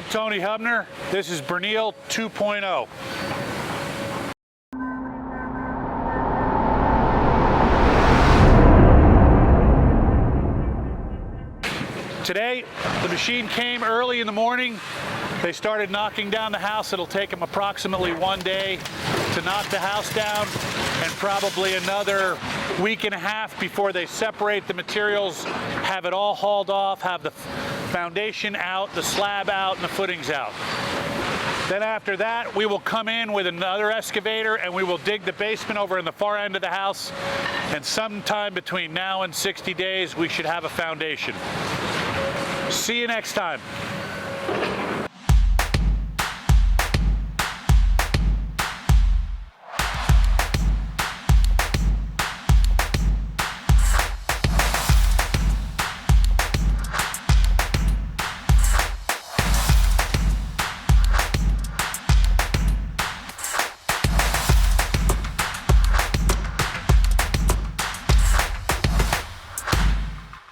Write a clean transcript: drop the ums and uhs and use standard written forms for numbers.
I'm Tony Hubner. This is Berneil 2.0. Today, the machine came early in the morning. They started knocking down the house. It'll take them approximately 1 day to knock the house down, and probably another week and a half before they separate the materials, have it all hauled off, have the foundation out, the slab out, and the footings out. Then after that, we will come in with another excavator and we will dig the basement over in the far end of the house, and sometime between now and 60 days, we should have a foundation. See you next time.